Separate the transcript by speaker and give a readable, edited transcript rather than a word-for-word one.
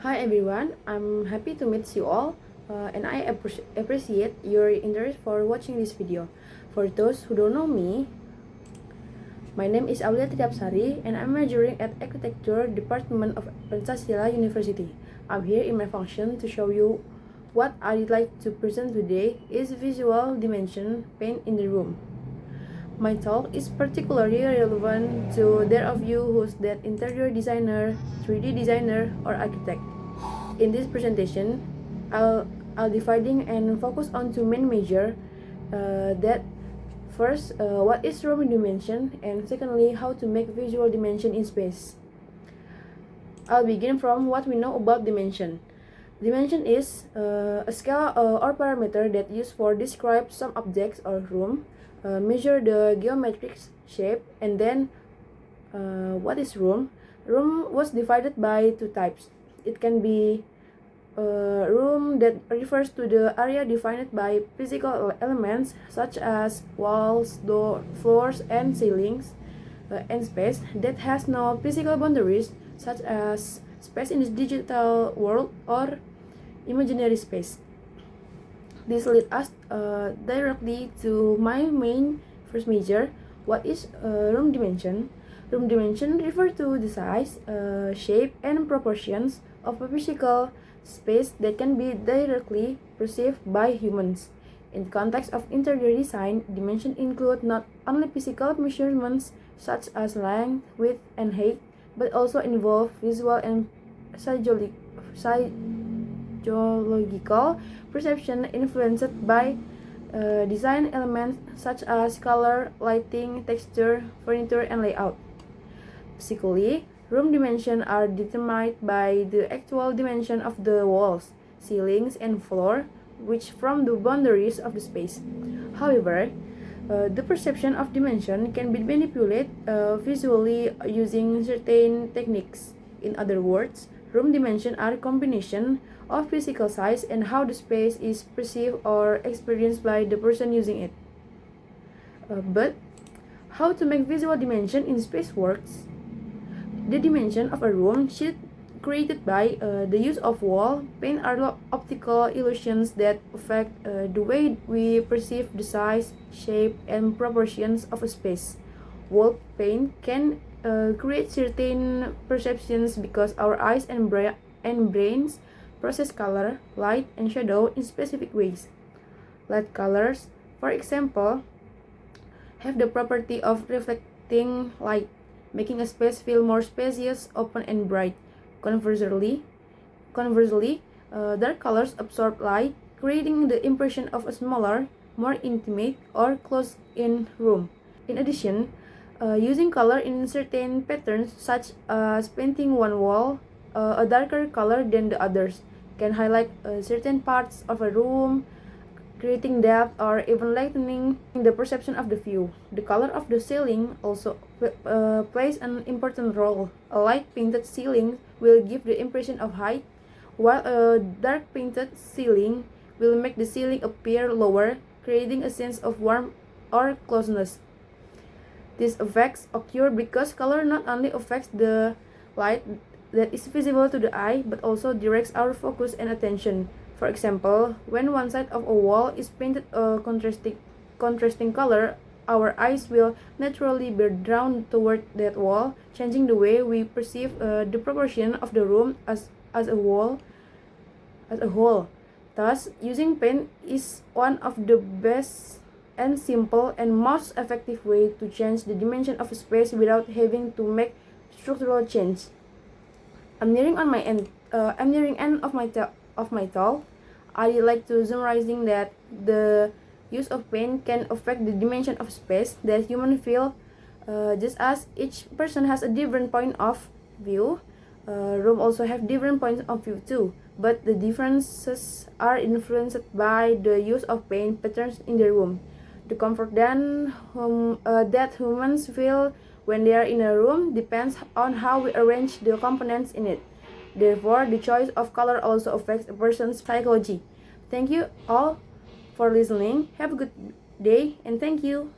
Speaker 1: Hi everyone, I'm happy to meet you all and I appreciate your interest for watching this video. For those who don't know me, my name is Aulia Triapsari and I'm majoring at Architecture Department of Pancasila University. I'm here in my function to show you what I'd like to present today is visual dimension paint in the room. My talk is particularly relevant to those of you who's that interior designer, 3D designer, or architect. In this presentation, I'll dividing and focus on two main measures. That first, what is room dimension, and secondly, how to make visual dimension in space. I'll begin from what we know about dimension. Dimension is a scale or parameter that used for describe some objects or room, measure the geometric shape, and then what is room? Room was divided by two types. It can be a room that refers to the area defined by physical elements such as walls, door, floors, and ceilings, and space that has no physical boundaries such as space in the digital world or imaginary space. This leads us directly to my main first measure. What is room dimension? Room dimension refers to the size, shape, and proportions of a physical space that can be directly perceived by humans. In the context of interior design, dimension include not only physical measurements such as length, width, and height, but also involve visual and psychological perception influenced by design elements such as color, lighting, texture, furniture, and layout. Physically, room dimensions are determined by the actual dimension of the walls, ceilings, and floor, which form the boundaries of the space. However, the perception of dimension can be manipulated visually using certain techniques. In other words, room dimensions are a combination of physical size and how the space is perceived or experienced by the person using it. But how to make visual dimension in space works? The dimension of a room should created by the use of wall paint are optical illusions that affect the way we perceive the size, shape, and proportions of a space. Wall paint can create certain perceptions because our eyes and brains process color, light, and shadow in specific ways. Light colors, for example, have the property of reflecting light, making a space feel more spacious, open, and bright. Conversely, dark colors absorb light, creating the impression of a smaller, more intimate, or closed-in room. In addition, using color in certain patterns, such as painting one wall a darker color than the others, can highlight certain parts of a room, creating depth or even lightening the perception of the view. The color of the ceiling also plays an important role. A light painted ceiling will give the impression of height, while a dark painted ceiling will make the ceiling appear lower, creating a sense of warmth or closeness. These effects occur because color not only affects the light that is visible to the eye, but also directs our focus and attention. For example, when one side of a wall is painted a contrasting color, our eyes will naturally be drawn toward that wall, changing the way we perceive the proportion of the room as a whole. Thus, using paint is one of the best and simple and most effective way to change the dimension of a space without having to make structural change. I'm nearing end of my talk. I'd like to summarizing that the use of paint can affect the dimension of space that humans feel, just as each person has a different point of view. Room also have different points of view too, but the differences are influenced by the use of paint patterns in the room. The comfort that humans feel when they are in a room depends on how we arrange the components in it. Therefore, the choice of color also affects a person's psychology. Thank you all for listening. Have a good day and thank you.